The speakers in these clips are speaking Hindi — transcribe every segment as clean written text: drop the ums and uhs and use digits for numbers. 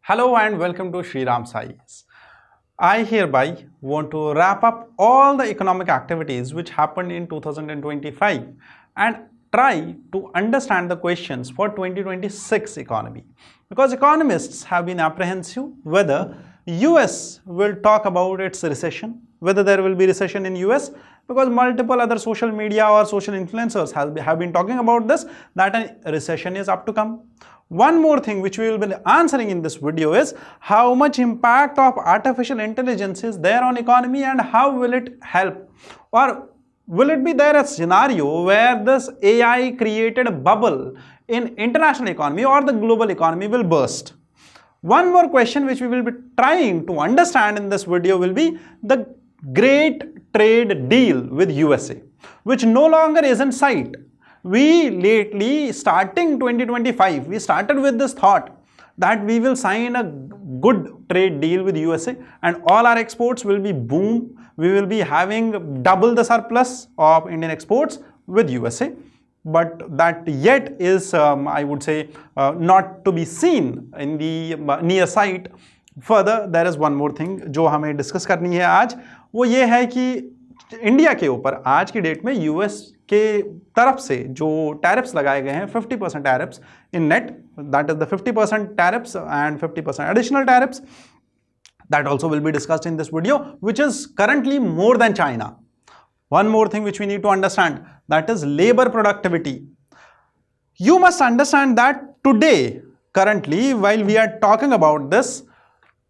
Hello and welcome to Shriram Sai's. I hereby want to wrap up all the economic activities which happened in 2025 and try to understand the questions for 2026 economy, because economists have been apprehensive whether US will talk about its recession, whether there will be recession in US, because multiple other social media or social influencers have been talking about this, that a recession is up to come. One more thing which we will be answering in this video is how much impact of artificial intelligence is there on economy and how will it help, or will it be there a scenario where this AI created bubble in international economy or the global economy will burst. One more question which we will be trying to understand in this video will be the great trade deal with USA, which no longer is in sight. We lately, starting 2025, we started with this thought that we will sign a good trade deal with USA and all our exports will be boom. We will be having double the surplus of Indian exports with USA. But that yet is, I would say, not to be seen in the near sight. Further, there is one more thing जो हमें डिस्कस करनी है आज, वो ये है कि इंडिया के ऊपर आज की डेट में यूएस के तरफ से जो टैरिफ्स लगाए गए हैं 50% tariffs in net, that is the 50% tariffs and 50% additional tariffs, that also will be discussed in this video, which is currently more than China. One more thing which we need to understand, that is labor productivity. You must understand that today, currently, while we are talking about this,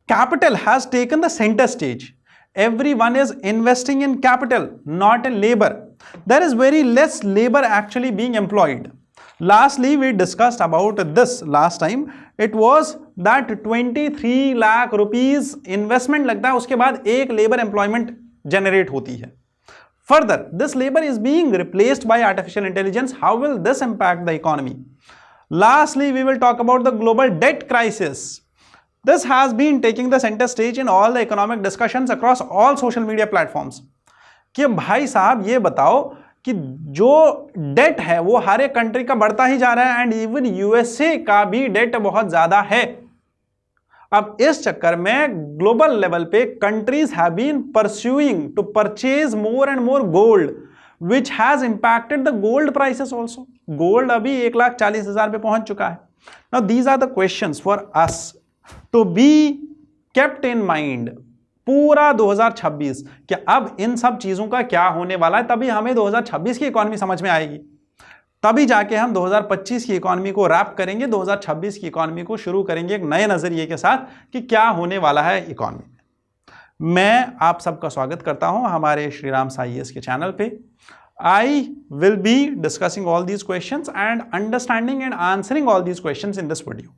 capital has taken the center stage. Everyone is investing in capital, not in labor. There is very less labor actually being employed. Lastly, we discussed about this last time. It was that 23 lakh rupees investment लगता है, उसके बाद एक labor employment generate होती है. Further, this labor is being replaced by artificial intelligence. How will this impact the economy? Lastly, we will talk about the global debt crisis. This has been taking the center stage in all the economic discussions across all social media platforms. कि भाई साहब ये बताओ कि जो डेट है वो हर एक कंट्री का बढ़ता ही जा रहा है एंड इवन यूएसए का भी डेट बहुत ज्यादा है. अब इस चक्कर में ग्लोबल लेवल पे countries have been pursuing to purchase more and more gold, which has impacted the gold prices also. Gold अभी 1,40,000 पे पहुंच चुका है. Now these are the questions for us to be kept in mind पूरा 2026 कि अब इन सब चीजों का क्या होने वाला है. तभी हमें 2026 की इकोनॉमी समझ में आएगी, तभी जाके हम 2025 की इकोनॉमी को रैप करेंगे, 2026 की इकोनॉमी को शुरू करेंगे एक नए नजरिए के साथ कि क्या होने वाला है इकोनॉमी में. मैं आप सबका स्वागत करता हूं हमारे श्रीराम साईएस के चैनल पे. आई will be discussing all these questions and understanding and answering all these questions in this video.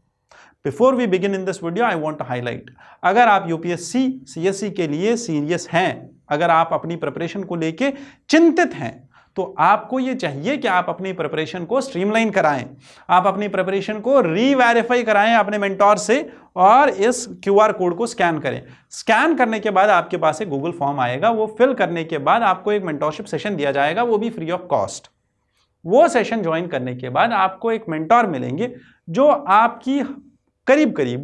Before we begin in this video, I want to highlight, अगर आप यूपीएससी सीएससी के लिए सीरियस हैं, अगर आप अपनी प्रिपरेशन को लेके चिंतित हैं, तो आपको ये चाहिए कि आप अपनी प्रिपरेशन को स्ट्रीमलाइन कराएं, आप अपनी प्रिपरेशन को रीवेरीफाई कराएं अपने मेंटोर से और इस क्यूआर कोड को स्कैन करें. स्कैन करने के बाद आपके पास एक गूगल फॉर्म आएगा, वो फिल करने के बाद आपको एक मेंटोरशिप सेशन दिया जाएगा, वो भी फ्री ऑफ कॉस्ट. वो सेशन ज्वाइन करने के बाद आपको एक मेंटोर मिलेंगे जो आपकी करीब करीब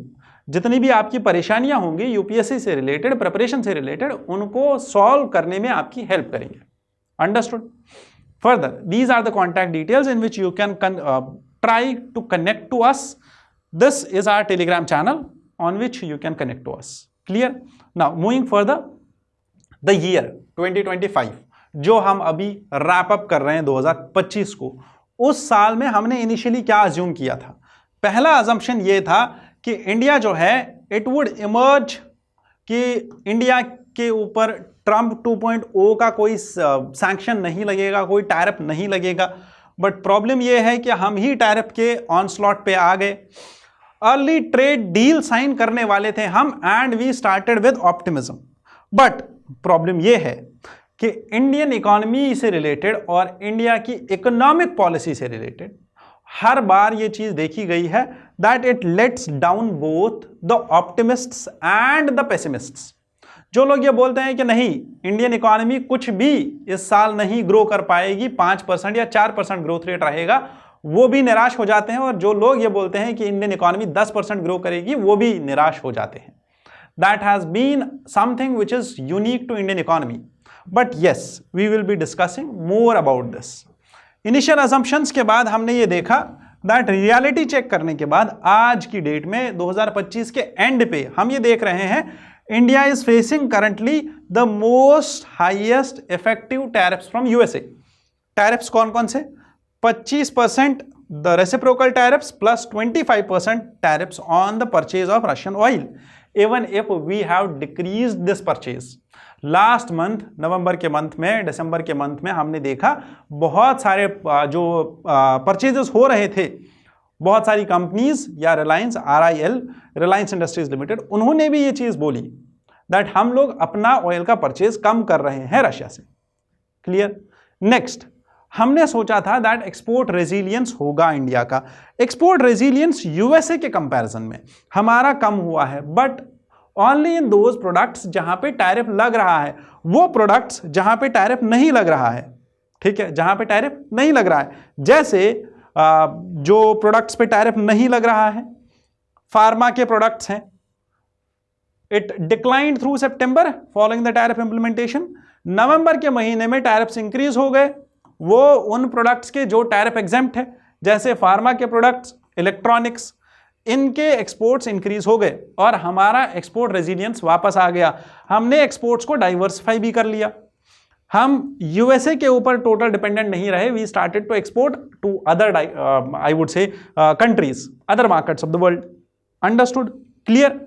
जितनी भी आपकी परेशानियां होंगी यूपीएससी से रिलेटेड, प्रिपरेशन से रिलेटेड, उनको सॉल्व करने में आपकी हेल्प करेंगे. Understood? Further, these are the contact details in which you can try to connect to us. This is our Telegram channel on which you can connect to us. Clear? Now moving further, the year 2025 जो हम अभी रैप अप कर रहे हैं 2025 को, उस साल में हमने इनिशियली क्या अज्यूम किया था? पहला अजम्पशन ये था कि इंडिया जो है इट वुड इमर्ज, कि इंडिया के ऊपर ट्रंप 2.0 का कोई सैंक्शन नहीं लगेगा, कोई टैरिफ नहीं लगेगा. बट प्रॉब्लम ये है कि हम ही टैरिफ के ऑनस्लॉट पे आ गए. अर्ली ट्रेड डील साइन करने वाले थे हम and we started with optimism. But problem ये है कि इंडियन इकोनॉमी से रिलेटेड और इंडिया की इकोनॉमिक पॉलिसी से रिलेटेड हर बार ये चीज देखी गई है that it lets down both the optimists and the pessimists. जो लोग ये बोलते हैं कि नहीं, इंडियन इकोनॉमी कुछ भी इस साल नहीं ग्रो कर पाएगी, 5% या 4% ग्रोथ रेट रहेगा, वो भी निराश हो जाते हैं, और जो लोग ये बोलते हैं कि इंडियन इकोनॉमी 10% ग्रो करेगी वो भी निराश हो जाते हैं. That has been something which is unique to Indian economy. But yes, we will be discussing more about this. Initial assumptions के बाद हमने ये देखा that reality check करने के बाद आज की डेट में 2025 के एंड पे हम ये देख रहे हैं India is facing currently the most highest effective tariffs from USA. Tariffs कौन कौन से? 25% the reciprocal tariffs plus 25% tariffs on the purchase of Russian oil. Even if we have decreased this purchase. Last month, नवंबर के मंथ में, दिसंबर के मंथ में हमने देखा बहुत सारे जो परचेजेस हो रहे थे, बहुत सारी कंपनीज या Reliance, RIL, Reliance industries limited, उन्होंने भी ये चीज बोली दैट हम लोग अपना ऑयल का परचेज कम कर रहे हैं रशिया से. क्लियर. नेक्स्ट, हमने सोचा था दैट एक्सपोर्ट रेजिलियंस होगा इंडिया का. एक्सपोर्ट रेजिलियंस यूएसए के कंपैरिजन में हमारा कम हुआ है, but only in those products जहां पे टैरिफ लग रहा है. वो प्रोडक्ट्स जहां पे टैरिफ नहीं लग रहा है, ठीक है, जहां पे टैरिफ नहीं लग रहा है, जैसे जो प्रोडक्ट्स पे टैरिफ नहीं लग रहा है, फार्मा के प्रोडक्ट्स हैं. It declined through September following the tariff implementation. नवंबर के महीने में टैरिफ्स इंक्रीज हो गए. वो उन प्रोडक्ट्स के जो टैरिफ एग्जेम्प्ट है, जैसे फार्मा के प्रोडक्ट्स, इलेक्ट्रॉनिक्स, इनके एक्सपोर्ट्स इंक्रीज हो गए और हमारा एक्सपोर्ट रेजिलियंस वापस आ गया. हमने एक्सपोर्ट्स को डाइवर्सिफाई भी कर लिया. हम यूएसए के ऊपर टोटल डिपेंडेंट नहीं रहे. We started to export to other I would say countries, other markets of the world. Understood? Clear.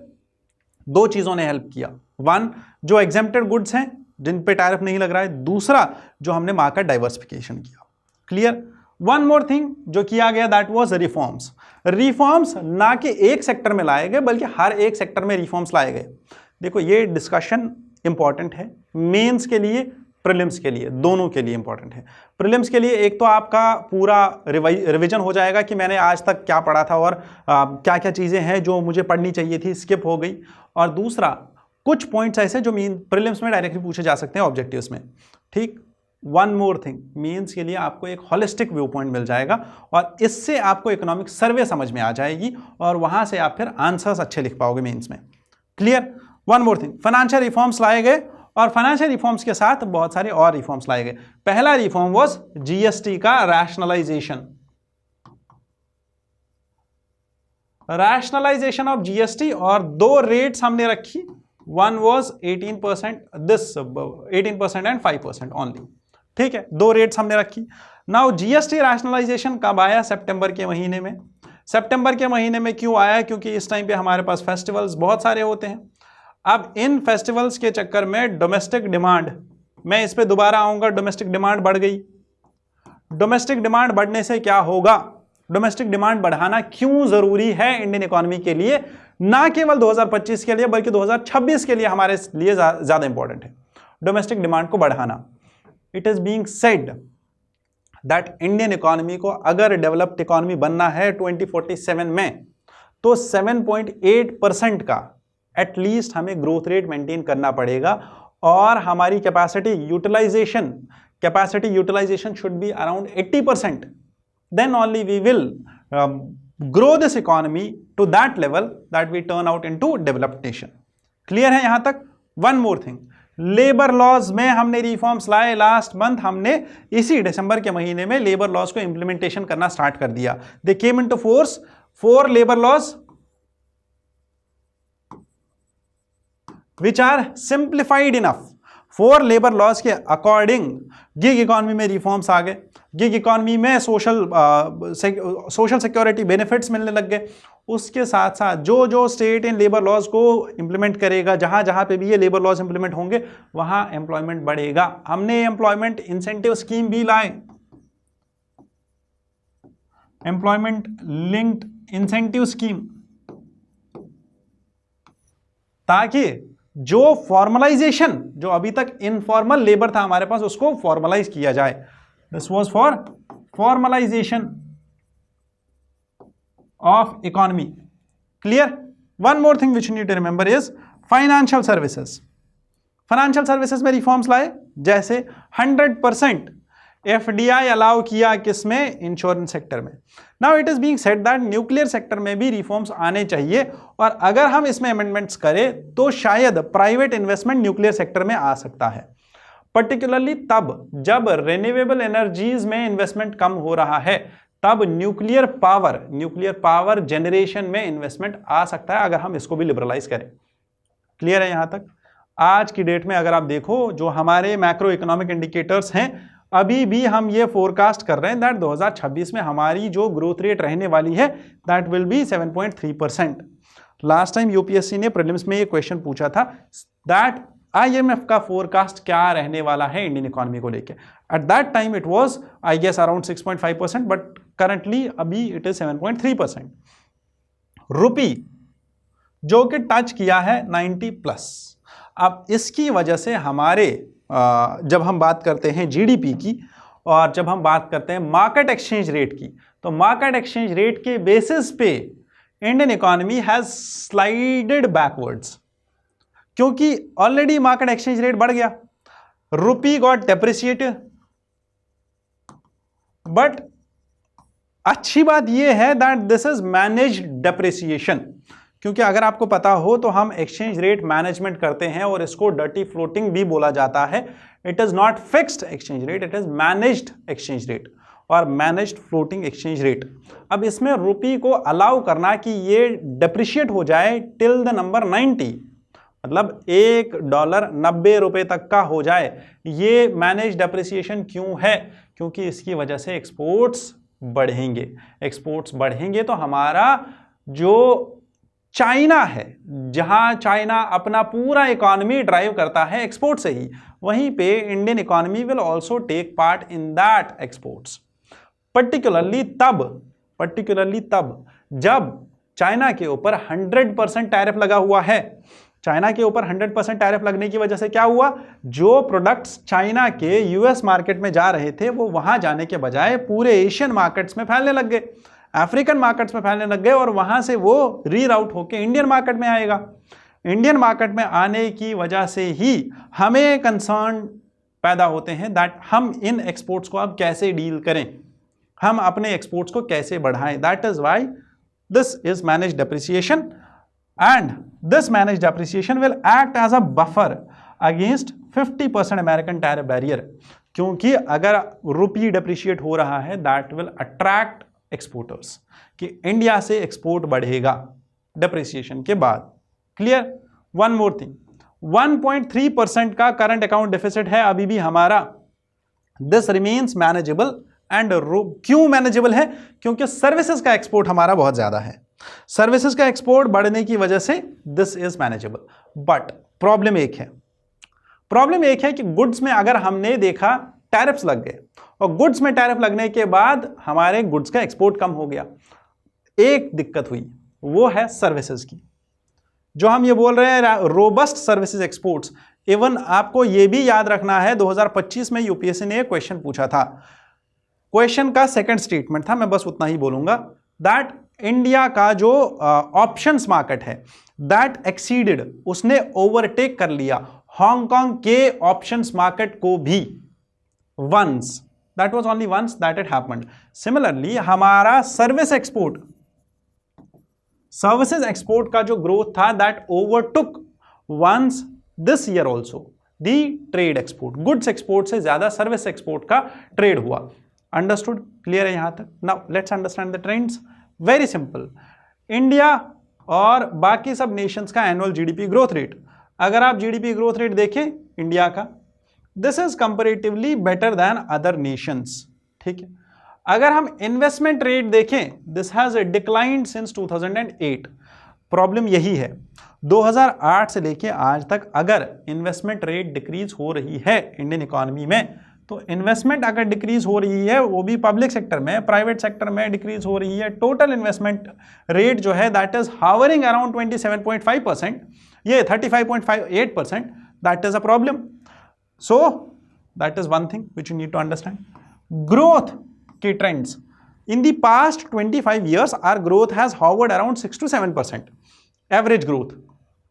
दो चीजों ने हेल्प किया. वन, जो एग्जेम्प्टेड गुड्स हैं जिन पे टैरिफ नहीं लग रहा है. दूसरा, जो हमने मार्केट डाइवर्सिफिकेशन किया. क्लियर. वन मोर थिंग जो किया गया दैट वाज रिफॉर्म्स. रिफॉर्म्स ना कि एक सेक्टर में लाए गए, बल्कि हर एक सेक्टर में रिफॉर्म्स लाए गए. देखो, ये डिस्कशन इंपॉर्टेंट है मेंस के लिए, प्रीलिम्स के लिए, दोनों के लिए इंपॉर्टेंट है. प्रीलिम्स के लिए एक तो आपका पूरा रिवीजन हो जाएगा कि मैंने आज तक क्या पढ़ा था और क्या क्या चीज़ें हैं जो मुझे पढ़नी चाहिए थी, स्किप हो गई. और दूसरा, कुछ पॉइंट्स ऐसे जो मेन प्रीलिम्स में डायरेक्टली पूछे जा सकते हैं ऑब्जेक्टिव्स में. ठीक. वन मोर थिंग, मेंस के लिए आपको एक होलिस्टिक व्यू पॉइंट मिल जाएगा और इससे आपको इकोनॉमिक सर्वे समझ में आ जाएगी और वहां से आप फिर आंसर्स अच्छे लिख पाओगे मेंस में. Clear. One more thing, financial reforms लाए गए और फाइनेंशियल रिफॉर्म्स के साथ बहुत सारे और रिफॉर्म्स लाए गए. पहला रिफॉर्म वाज जीएसटी का रैशनलाइजेशन. रैशनलाइजेशन ऑफ जीएसटी, और दो रेट्स हमने रखी. One was 18%, this 18% and 5% only. ठीक है, दो रेट्स हमने रखी. नाउ जीएसटी रैशनलाइजेशन कब आया? सितंबर के महीने में. सितंबर के महीने में क्यों आया? क्योंकि इस टाइम पे हमारे पास फेस्टिवल्स बहुत सारे होते हैं. अब इन फेस्टिवल्स के चक्कर में डोमेस्टिक डिमांड, मैं इस पे दोबारा आऊंगा, डोमेस्टिक डिमांड बढ़ गई. डोमेस्टिक डिमांड बढ़ने से क्या होगा? डोमेस्टिक डिमांड बढ़ाना क्यों जरूरी है इंडियन इकोनॉमी के लिए? ना केवल 2025 के लिए बल्कि 2026 के लिए हमारे लिए ज्यादा इंपॉर्टेंट है डोमेस्टिक डिमांड को बढ़ाना. It is being said that Indian economy को अगर डेवलप्ड इकोनॉमी बनना है 2047 में, तो 7.8% का एटलीस्ट हमें ग्रोथ रेट मेंटेन करना पड़ेगा और हमारी capacity utilisation should be around 80%. then only we will grow this economy to that level that we turn out into developed nation. Clear है यहां तक? One more thing, labour laws में हमने रिफॉर्म्स लाए. लास्ट मंथ हमने इसी दिसंबर के महीने में लेबर लॉज को इंप्लीमेंटेशन करना स्टार्ट कर दिया. They came into force 4 labour laws which are simplified enough. 4 labour laws के अकॉर्डिंग गिग इकोनॉमी में रिफॉर्म्स आ गए. गिग इकोनॉमी में सोशल सिक्योरिटी बेनिफिट्स मिलने लग गए. उसके साथ साथ जो स्टेट इन लेबर लॉज को इंप्लीमेंट करेगा, जहां पे भी ये लेबर लॉज इंप्लीमेंट होंगे, वहां एम्प्लॉयमेंट बढ़ेगा. हमने एम्प्लॉयमेंट इंसेंटिव स्कीम भी लाए, एम्प्लॉयमेंट लिंक्ड इंसेंटिव स्कीम, ताकि जो फॉर्मलाइजेशन, जो अभी तक इनफॉर्मल लेबर था हमारे पास, उसको फॉर्मलाइज किया जाए. This was for formalisation of economy. Clear. One more thing which you need to remember is financial services. Financial services में रिफॉर्म्स लाए, जैसे 100% FDI अलाउ किया किसमें? इंश्योरेंस सेक्टर में। Now it is being said that nuclear sector में भी रिफॉर्म्स आने चाहिए, और अगर हम इसमें अमेंडमेंट्स करें तो शायद प्राइवेट इन्वेस्टमेंट न्यूक्लियर सेक्टर में आ सकता है, पर्टिकुलरली तब जब रिन्यूएबल एनर्जीज में इन्वेस्टमेंट कम हो रहा है, तब न्यूक्लियर पावर जनरेशन में इन्वेस्टमेंट आ सकता है अगर हम इसको भी लिबरलाइज करें। क्लियर है यहां तक? आज की डेट में अगर आप देखो जो हमारे मैक्रो इकोनॉमिक इंडिकेटर्स हैं, अभी भी हम ये फोरकास्ट कर रहे हैं दैट 2026 में हमारी जो ग्रोथ रेट रहने वाली है that will be 7.3%। Last time UPSC ने प्रीलिम्स में ये क्वेश्चन पूछा था दैट IMF का फोरकास्ट क्या रहने वाला है इंडियन इकोनॉमी को लेके। At that time it was I guess around 6.5%, but currently अभी इट इज 7.3%। रुपी जो कि टच किया है 90+। अब इसकी वजह से हमारे जब हम बात करते हैं जीडीपी की और जब हम बात करते हैं मार्केट एक्सचेंज रेट की, तो मार्केट एक्सचेंज रेट के बेसिस पे Indian economy has slided backwards, क्योंकि ऑलरेडी मार्केट एक्सचेंज रेट बढ़ गया, रुपी गॉट डेप्रिसिएटेड। बट अच्छी बात यह है that this is managed depreciation, क्योंकि अगर आपको पता हो तो हम एक्सचेंज रेट मैनेजमेंट करते हैं और इसको डर्टी फ्लोटिंग भी बोला जाता है। It is not fixed exchange rate, it is managed exchange rate और मैनेज्ड फ्लोटिंग एक्सचेंज रेट। अब इसमें रुपी को अलाउ करना कि ये डेप्रिशिएट हो जाए टिल द नंबर 90, मतलब $1 90 रुपए तक का हो जाए, ये मैनेज डेप्रिसिएशन क्यों है? क्योंकि इसकी वजह से एक्सपोर्ट्स बढ़ेंगे। एक्सपोर्ट्स बढ़ेंगे तो हमारा जो चाइना है, जहां चाइना अपना पूरा इकोनॉमी ड्राइव करता है एक्सपोर्ट से ही, वहीं पे Indian economy will also take part in that exports, particularly तब जब चाइना के ऊपर 100% टैरिफ लगा हुआ है। चाइना के ऊपर 100% टैरिफ लगने की वजह से क्या हुआ? जो प्रोडक्ट्स चाइना के यूएस मार्केट में जा रहे थे वो वहां जाने के बजाय पूरे एशियन मार्केट्स में फैलने लग गए, अफ्रीकन मार्केट्स में फैलने लग गए, और वहां से वो रीराउट होकर इंडियन मार्केट में आएगा। इंडियन मार्केट में आने की वजह से ही हमें कंसर्न पैदा होते हैं दैट हम इन एक्सपोर्ट्स को अब कैसे डील करें, हम अपने एक्सपोर्ट्स को कैसे बढ़ाएं। That is why this is managed depreciation, and this managed depreciation will act as a buffer against 50% American tariff barrier, क्योंकि अगर रुपी डेप्रिशिएट हो रहा है दैट विल अट्रैक्ट एक्सपोर्टर्स, कि इंडिया से एक्सपोर्ट बढ़ेगा डेप्रिसिएशन के बाद। क्लियर? वन मोर थिंग, 1.3% का करंट अकाउंट डेफिसिट है अभी भी हमारा। दिस रिमेन्स मैनेजेबल, एंड क्यों मैनेजेबल है? क्योंकि सर्विसेज का एक्सपोर्ट हमारा बहुत ज्यादा है, सर्विसेज का एक्सपोर्ट बढ़ने की वजह से this is manageable. But problem एक है कि गुड्स में अगर हमने देखा टैरिफ्स लग गए, और गुड्स में टैरिफ लगने के बाद हमारे गुड्स का एक्सपोर्ट कम हो गया। एक दिक्कत हुई, वो है सर्विसेज की, जो हम ये बोल रहे हैं रोबस्ट सर्विसेज एक्सपोर्ट्स। इवन आपको ये भी याद रखना है 2025 में यूपीएससी ने क्वेश्चन पूछा था, क्वेश्चन का सेकंड स्टेटमेंट था, मैं बस उतना ही बोलूंगा, दैट इंडिया का जो ऑप्शंस मार्केट है दैट एक्सीडेड, उसने ओवरटेक कर लिया हांगकांग के ऑप्शंस मार्केट को भी। Once, that was only once that it happened. Similarly, हमारा सर्विसेज एक्सपोर्ट का जो ग्रोथ था that overtook once this year also the trade export. Goods export से ज्यादा सर्विस एक्सपोर्ट का ट्रेड हुआ। अंडरस्टूड? क्लियर है यहां तक? Now let's understand the trends. Very simple, India और बाकी सब नेशंस का एनुअल जीडीपी ग्रोथ रेट, अगर आप जीडीपी ग्रोथ रेट देखें इंडिया का, this is comparatively better than other Nations. ठीक है? अगर हम इन्वेस्टमेंट रेट देखें, this has declined since 2008। Problem यही है, 2008 से लेके आज तक अगर इन्वेस्टमेंट रेट डिक्रीज हो रही है इंडियन इकोनॉमी में, तो इन्वेस्टमेंट अगर डिक्रीज हो रही है, वो भी पब्लिक सेक्टर में, प्राइवेट सेक्टर में डिक्रीज हो रही है, टोटल इन्वेस्टमेंट रेट जो है दैट इज हावरिंग अराउंड 27.5%, ये 35.58%, that is a problem. So that is one thing which you need to understand. Growth key trends. In the past 25 years, our growth has hovered around 6 to 7%. Average growth.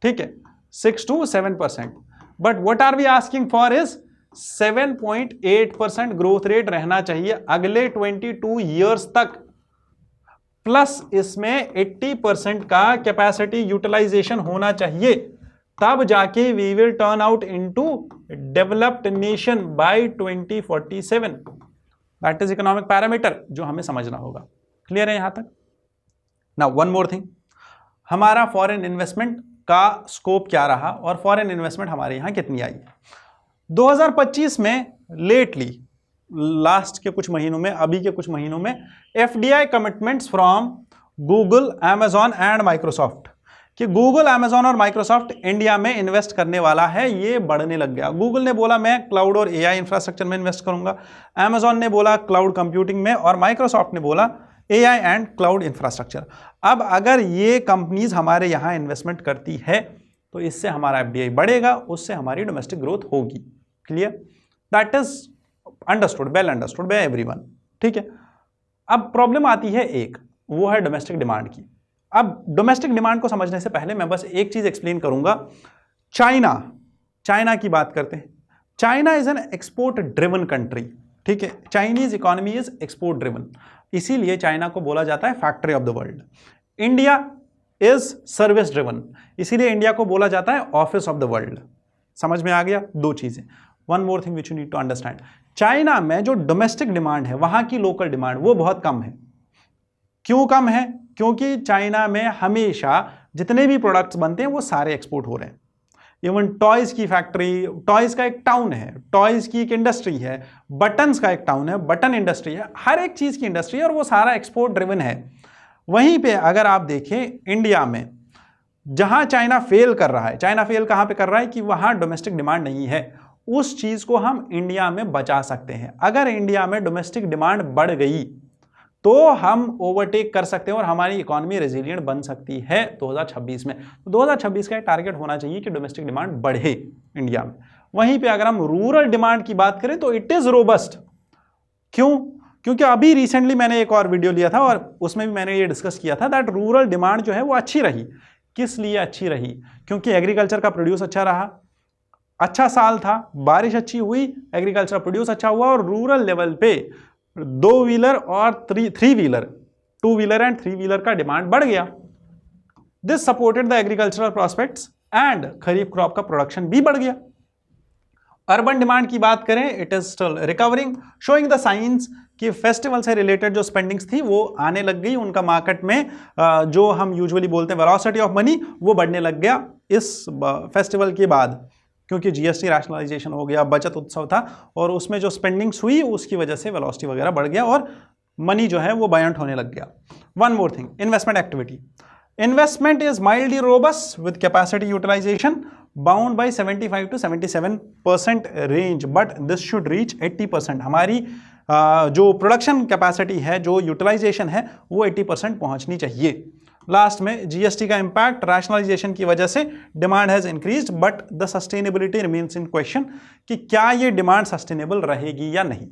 ठीक है? 6 to 7%. But what are we asking for is 7.8% growth rate रहना चाहिए अगले 22 ईयर्स तक, प्लस इसमें 80% का कैपेसिटी यूटिलाइजेशन होना चाहिए, तब जाके we will turn out into developed nation by 2047। That is economic parameter जो हमें समझना होगा। क्लियर है यहां तक? नाउ वन मोर थिंग, हमारा फॉरेन इन्वेस्टमेंट का स्कोप क्या रहा और फॉरेन इन्वेस्टमेंट हमारे यहां कितनी आई। 2025 में लेटली लास्ट के कुछ महीनों में, अभी के कुछ महीनों में FDI commitments from Google, Amazon and Microsoft कि गूगल, अमेजॉन और माइक्रोसॉफ्ट इंडिया में इन्वेस्ट करने वाला है, ये बढ़ने लग गया। गूगल ने बोला मैं क्लाउड और एआई इंफ्रास्ट्रक्चर में इन्वेस्ट करूंगा, अमेजॉन ने बोला क्लाउड कंप्यूटिंग में, और माइक्रोसॉफ्ट ने बोला एआई एंड क्लाउड इंफ्रास्ट्रक्चर। अब अगर ये कंपनीज हमारे यहाँ इन्वेस्टमेंट करती है तो इससे हमारा एफडीआई बढ़ेगा, उससे हमारी डोमेस्टिक ग्रोथ होगी। Clear? That is understood, well understood by everyone. ठीक है, अब प्रॉब्लम आती है एक, वो है डोमेस्टिक डिमांड की। अब डोमेस्टिक डिमांड को समझने से पहले मैं बस एक चीज एक्सप्लेन करूंगा। चाइना की बात करते हैं। China is an export driven country. ठीक है, Chinese economy is export driven, इसीलिए चाइना को बोला जाता है factory of the world. India is service driven, इसीलिए इंडिया को बोला जाता है ऑफिस ऑफ द वर्ल्ड। समझ में आ गया? दो चीजें। One more thing which you need to understand, China में जो डोमेस्टिक डिमांड है, वहां की लोकल डिमांड, वो बहुत कम है। क्यों कम है? क्योंकि चाइना में हमेशा जितने भी प्रोडक्ट्स बनते हैं वो सारे एक्सपोर्ट हो रहे हैं। इवन टॉयज की फैक्ट्री, टॉयज का एक टाउन है, टॉयज की एक इंडस्ट्री है, बटन्स का एक टाउन है, बटन इंडस्ट्री है, हर एक चीज की इंडस्ट्री है और वो सारा एक्सपोर्ट ड्रिवन है। वहीं पे अगर आप देखें इंडिया में, जहां चाइना फेल कर रहा है, चाइना फेल कहां पे कर रहा है कि वहां डोमेस्टिक डिमांड नहीं है, उस चीज को हम इंडिया में बचा सकते हैं। अगर इंडिया में डोमेस्टिक डिमांड बढ़ गई तो हम ओवरटेक कर सकते हैं और हमारी इकोनॉमी रेजिलिएंट बन सकती है 2026 में। तो 2026 का टारगेट होना चाहिए कि डोमेस्टिक डिमांड बढ़े इंडिया में। वहीं पे अगर हम रूरल डिमांड की बात करें तो इट इज रोबस्ट। क्यों? क्योंकि अभी रिसेंटली मैंने एक और वीडियो लिया था और उसमें भी मैंने ये डिस्कस किया था दैट रूरल डिमांड जो है वो अच्छी रही। किस लिए अच्छी रही? क्योंकि एग्रीकल्चर का प्रोड्यूस अच्छा रहा, अच्छा साल था, बारिश अच्छी हुई, एग्रीकल्चर प्रोड्यूस अच्छा हुआ और रूरल लेवल पे 2 व्हीलर और 3 व्हीलर, 2 व्हीलर एंड 3 व्हीलर का डिमांड बढ़ गया। This supported the agricultural prospects and kharif crop का प्रोडक्शन भी बढ़ गया। अर्बन डिमांड की बात करें, it is still recovering, showing the science कि फेस्टिवल से रिलेटेड जो स्पेंडिंग्स थी वो आने लग गई, उनका मार्केट में जो हम यूजुअली बोलते हैं वेलोसिटी ऑफ मनी, वो बढ़ने लग गया इस फेस्टिवल के बाद, क्योंकि जीएसटी रैशनलाइजेशन हो गया, बचत उत्सव था और उसमें जो स्पेंडिंग्स हुई उसकी वजह से वेलोसिटी वगैरह बढ़ गया और मनी जो है वो बायंट होने लग गया। One more thing, investment activity. Investment is mildly robust with capacity utilisation bound by 75 to 77% range, but this should reach 80%। हमारी जो प्रोडक्शन कैपेसिटी है, जो यूटिलाइजेशन है, वो 80% पहुंचनी चाहिए। लास्ट में जीएसटी का इंपैक्ट, रैशनलाइजेशन की वजह से demand has increased but the sustainability remains in question कि क्या ये डिमांड सस्टेनेबल रहेगी या नहीं।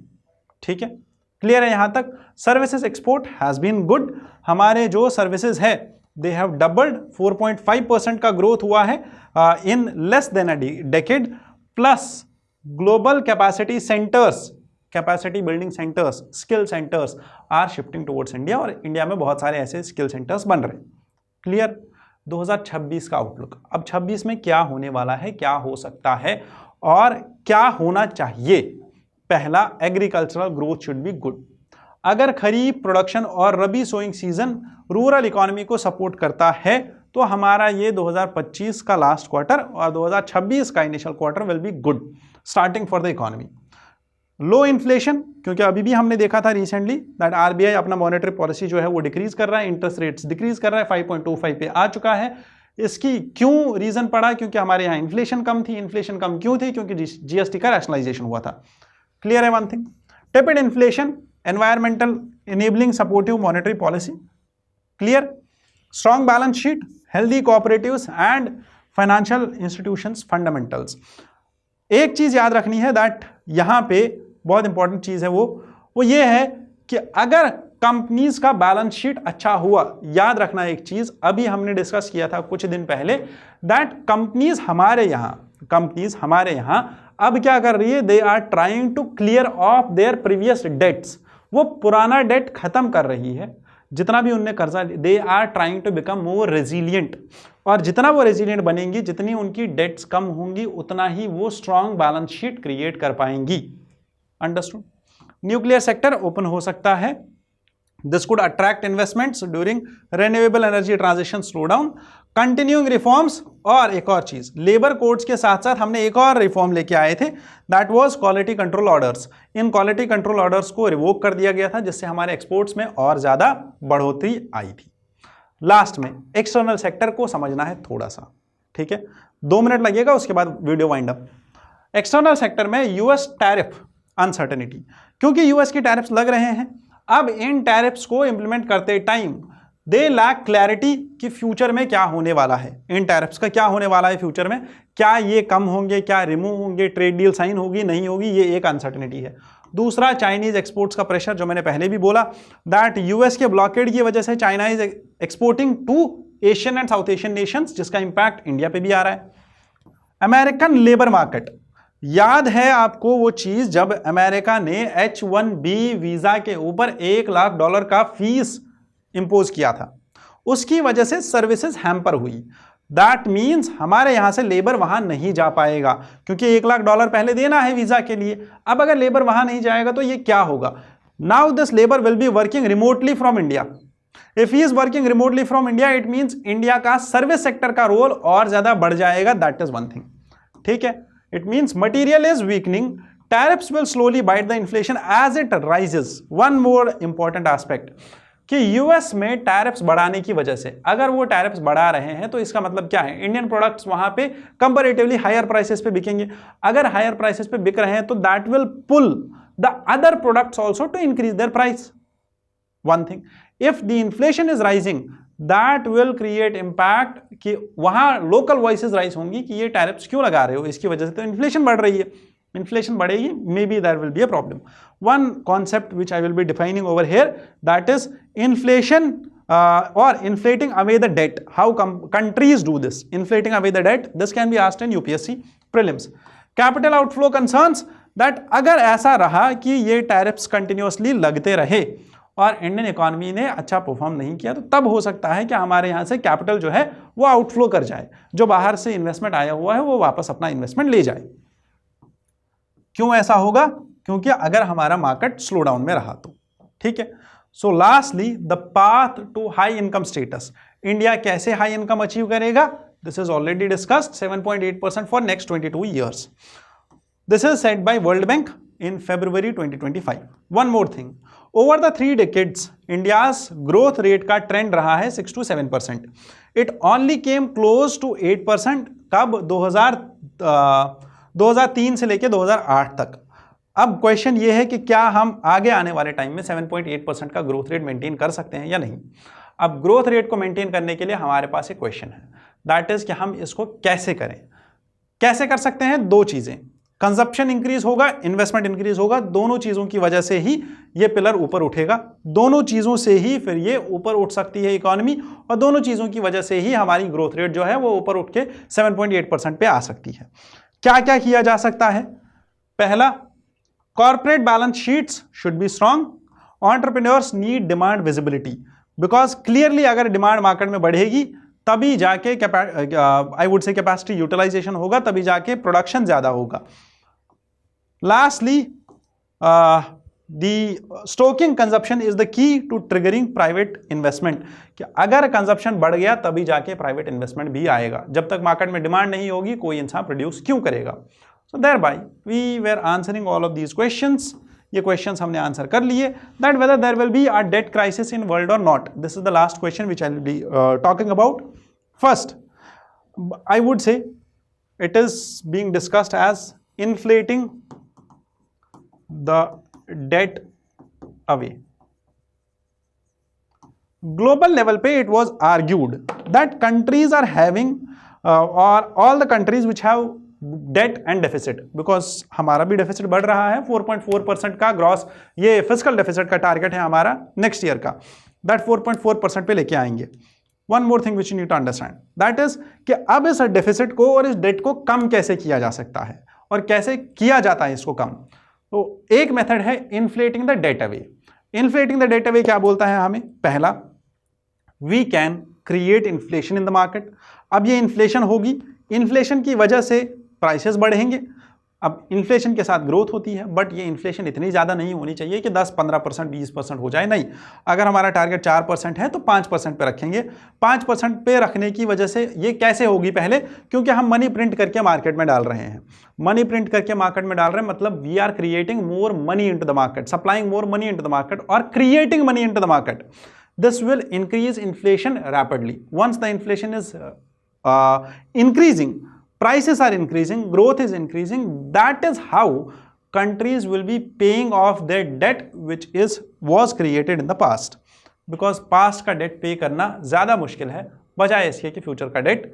ठीक है, क्लियर है यहां तक? Services export has been good. हमारे जो सर्विसेज है दे हैव डबल्ड, 4.5% का ग्रोथ हुआ है in less than a decade, plus global capacity centres, capacity building centres, skill centres are shifting towards India और इंडिया में बहुत सारे ऐसे स्किल सेंटर्स बन रहे हैं। क्लियर? 2026 का आउटलुक, अब 26 में क्या होने वाला है, क्या हो सकता है और क्या होना चाहिए। पहला, agricultural growth should be good. अगर खरीफ प्रोडक्शन और रबी सोइंग सीजन रूरल इकोनॉमी को सपोर्ट करता है तो हमारा ये 2025 का लास्ट क्वार्टर और 2026 का initial quarter will be good starting for the economy. Low inflation, क्योंकि अभी भी हमने देखा था रिसेंटली दैट आरबीआई अपना मॉनेटरी पॉलिसी जो है वो डिक्रीज कर रहा है, इंटरेस्ट रेट्स डिक्रीज कर रहा है, 5.25 पे आ चुका है। इसकी क्यों रीजन पड़ा? क्योंकि हमारे यहाँ इन्फ्लेशन कम थी। इन्फ्लेशन कम क्यों थी? क्योंकि जीएसटी का रैशनलाइजेशन हुआ था। क्लियर है one thing? Tepid inflation, environmental enabling supportive monetary policy. Clear? Strong balance sheet, healthy cooperatives and financial institutions fundamentals. एक चीज याद रखनी है दैट यहां पे बहुत इंपॉर्टेंट चीज है वो ये है कि अगर कंपनीज का बैलेंस शीट अच्छा हुआ, याद रखना एक चीज अभी हमने डिस्कस किया था कुछ दिन पहले दैट कंपनीज हमारे यहां अब क्या कर रही है, they are trying to clear off their previous debts, वो पुराना डेट खत्म कर रही है, जितना भी उनने कर्जा, they are trying to become more resilient, और जितना वो रेजिलियंट बनेंगी, जितनी उनकी डेट्स कम होंगी, उतना ही वो स्ट्रॉन्ग बैलेंस शीट क्रिएट कर पाएंगी। अंडरस्टूड। न्यूक्लियर सेक्टर ओपन हो सकता है, this could attract investments during renewable energy transition slowdown, continuing reforms, और एक और चीज, लेबर कोड्स के साथ साथ हमने एक और रिफॉर्म लेके आए थे, that was quality control orders. In quality control orders को रिवोक कर दिया गया था, जिससे हमारे एक्सपोर्ट्स में और ज्यादा बढ़ोतरी आई थी। लास्ट में एक्सटर्नल सेक्टर को समझना है थोड़ा सा, ठीक है, 2 मिनट लगेगा, उसके बाद video wind up. External sector में यूएस टैरिफ अनसर्टेनिटी, क्योंकि यूएस की टैरिफ्स लग रहे हैं, अब इन टैरिफ्स को इंप्लीमेंट करते टाइम दे लैक क्लैरिटी कि फ्यूचर में क्या होने वाला है, इन टैरिफ्स का क्या होने वाला है फ्यूचर में, क्या ये कम होंगे, क्या रिमूव होंगे, ट्रेड डील साइन होगी नहीं होगी, ये एक अनसर्टेनिटी है। दूसरा, चाइनीज एक्सपोर्ट्स का प्रेशर, जो मैंने पहले भी बोला, दैट यूएस के ब्लॉकेड की वजह से China is exporting to Asian and South Asian nations, जिसका इंपैक्ट इंडिया पे भी आ रहा है। अमेरिकन लेबर मार्केट, याद है आपको वो चीज जब अमेरिका ने H1B वीजा के ऊपर $1 लाख का फीस इंपोज किया था, उसकी वजह से सर्विसेज हैम्पर हुई। दैट मीन्स हमारे यहां से लेबर वहां नहीं जा पाएगा, क्योंकि $1 लाख पहले देना है वीजा के लिए। अब अगर लेबर वहां नहीं जाएगा तो ये क्या होगा, now this labour will be working remotely from India. If he is working remotely from India, it means India का सर्विस सेक्टर का रोल और ज्यादा बढ़ जाएगा, दैट इज वन थिंग, ठीक है। It means material is weakening, tariffs will slowly bite the inflation as it rises. One more important aspect कि यूएस में टैरिफ्स बढ़ाने की वजह से, अगर वो टैरिफ्स बढ़ा रहे हैं तो इसका मतलब क्या है, इंडियन प्रोडक्ट्स वहां पे कंपैरेटिवली हायर प्राइसेस पे बिकेंगे। अगर हायर प्राइसेस पे बिक रहे हैं तो that will pull the other products also to increase their price. One thing, if the inflation is rising, that will create impact कि वहां लोकल वॉइसेस राइज होंगी कि ये टैरिफ्स क्यों लगा रहे हो, इसकी वजह से तो इन्फ्लेशन बढ़ रही है, इन्फ्लेशन बढ़ेगी, maybe there will be a problem. One concept which I will be defining over here, that is inflation or inflating away the debt. How countries do this? Inflating away the debt. This can be asked in UPSC prelims. Capital outflow concerns that अगर ऐसा रहा कि ये टैरिफ्स कंटिन्यूसली लगते रहे और इंडियन इकोनॉमी ने अच्छा परफॉर्म नहीं किया, तो तब हो सकता है कि हमारे यहाँ से कैपिटल जो है वो आउटफ्लो कर जाए, जो बाहर से इन्वेस्टमेंट आया हुआ है वो वापस अपना इन्वेस्टमेंट ले जाए। क्यों ऐसा होगा? क्योंकि अगर हमारा मार्केट स्लो डाउन में रहा तो, ठीक है। So lastly the path to high income status, India कैसे हाई इनकम अचीव करेगा? This is already discussed, 7.8% for next 22 years. This is said by World Bank in February 2025. One more thing, over the 3 decades, India's growth rate का trend रहा है 6 to 7%. It only came close to 8% कब? 2003 से लेके 2008 तक। अब क्वेश्चन ये है कि क्या हम आगे आने वाले टाइम में 7.8% का ग्रोथ रेट मेंटेन कर सकते हैं या नहीं। अब ग्रोथ रेट को मेंटेन करने के लिए हमारे पास एक क्वेश्चन है, दैट इज कि हम इसको कैसे करें। कैसे कर सकते हैं? 2 चीजें, कंजप्शन इंक्रीज होगा, इन्वेस्टमेंट इंक्रीज होगा, दोनों चीजों की वजह से ही ये पिलर ऊपर उठेगा, दोनों चीजों से ही फिर ये ऊपर उठ सकती है इकोनॉमी, और दोनों चीजों की वजह से ही हमारी ग्रोथ रेट जो है वो ऊपर उठ के 7.8% पे आ सकती है। क्या क्या किया जा सकता है? पहला, corporate balance sheets should be strong, entrepreneurs need demand visibility, because clearly अगर डिमांड मार्केट में बढ़ेगी तभी जाके I would say capacity utilisation होगा, तभी जाके प्रोडक्शन ज्यादा होगा। Lastly, the stoking consumption is the key to triggering private investment, कि अगर कंजप्शन बढ़ गया तभी जाके प्राइवेट इन्वेस्टमेंट भी आएगा, जब तक मार्केट में डिमांड नहीं होगी कोई इंसान प्रोड्यूस क्यों करेगा। सो thereby we were answering all of these questions. ये questions हमने आंसर कर लिए, that whether there will be a debt crisis in world or not. This is the last question which I will be talking about. First, I would say it is being discussed as inflating the debt away. Global level पे it was argued that countries are having or all the countries which have debt and deficit, because हमारा भी डेफिसिट बढ़ रहा है, 4.4% का ग्रॉस ये फिस्कल डेफिसिट का टारगेट है हमारा नेक्स्ट ईयर का, दैट 4.4% पे लेके आएंगे। One more thing which you need to understand, that is कि अब इस डेफिसिट को और इस डेट को कम कैसे किया जा सकता है, और कैसे किया जाता है इसको कम। तो एक मेथड है inflating the debt away. Inflating the debt away क्या बोलता है हमें? पहला, we can create inflation in the market. अब ये इन्फ्लेशन होगी, इन्फ्लेशन की वजह से प्राइसेस बढ़ेंगे। अब इन्फ्लेशन के साथ ग्रोथ होती है, बट ये इन्फ्लेशन इतनी ज़्यादा नहीं होनी चाहिए कि 10-15%, 20% हो जाए। नहीं, अगर हमारा टारगेट 4% है तो 5% पे रखेंगे। 5% पे रखने की वजह से ये कैसे होगी? पहले, क्योंकि हम मनी प्रिंट करके मार्केट में डाल रहे हैं। मनी प्रिंट करके मार्केट में डाल रहे हैं मतलब we are creating more money into the market, supplying more money into the market और creating money into the market. This will increase inflation rapidly. Once the inflation is increasing, prices are increasing, growth is increasing, that is how countries will be paying off their debt which was created in the past. Because past का debt pay करना ज़्यादा मुश्किल है बजाय इसके कि future का debt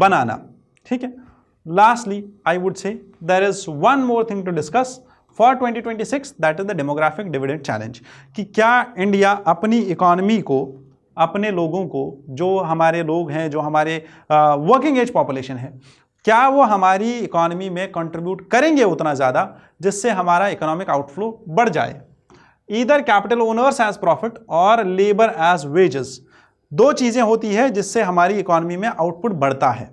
बनाना. ठीक है. Lastly, I would say there is one more thing to discuss for 2026, that is the demographic dividend challenge. कि क्या इंडिया अपनी इकोनॉमी को, अपने लोगों को, जो हमारे लोग हैं, जो हमारे वर्किंग एज पॉपुलेशन है, क्या वो हमारी इकोनॉमी में कंट्रीब्यूट करेंगे उतना ज़्यादा जिससे हमारा इकोनॉमिक आउटफ्लो बढ़ जाए? Either capital owners as profit और लेबर एज वेजेस. दो चीज़ें होती है जिससे हमारी इकोनॉमी में आउटपुट बढ़ता है.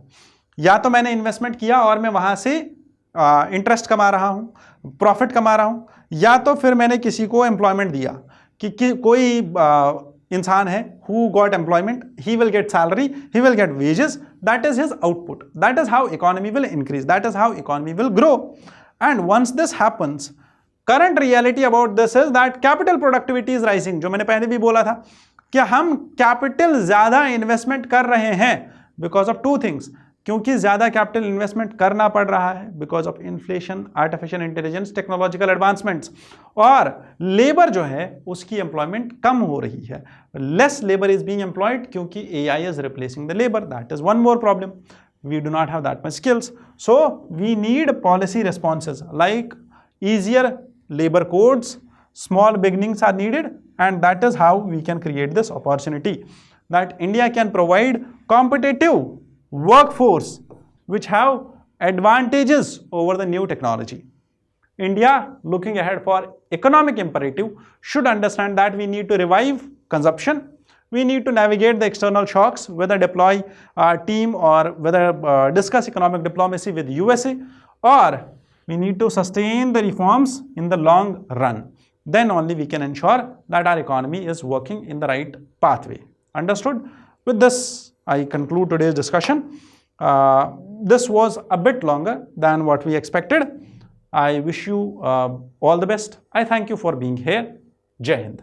या तो मैंने इन्वेस्टमेंट किया और मैं वहाँ से इंटरेस्ट कमा रहा हूँ, प्रॉफिट कमा रहा हूँ, या तो फिर मैंने किसी को एम्प्लॉयमेंट दिया कि कोई इंसान है who got employment, he will get salary, he will get wages, that is his output, that is how economy will increase, that is how economy will grow. And once this happens, current reality about this is that capital productivity is rising. जो मैंने पहले भी बोला था कि हम कैपिटल ज़्यादा इन्वेस्टमेंट कर रहे हैं बिकॉज ऑफ टू थिंग्स. क्योंकि ज़्यादा कैपिटल इन्वेस्टमेंट करना पड़ रहा है because of inflation, artificial intelligence, technological advancements, और लेबर जो है उसकी एम्प्लॉयमेंट कम हो रही है. Less labour is being employed क्योंकि AI is replacing the labour. That is one more problem. We do not have that much skills. So we need policy responses like easier labor codes, small beginnings are needed, and that is how we can create this opportunity that India can provide competitive workforce which have advantages over the new technology. India, looking ahead for economic imperative, should understand that we need to revive consumption. We need to navigate the external shocks, whether deploy our team or whether discuss economic diplomacy with USA, or we need to sustain the reforms in the long run. Then only we can ensure that our economy is working in the right pathway. Understood? With this, I conclude today's discussion. This was a bit longer than what we expected. I wish you all the best. I thank you for being here. Jai Hind.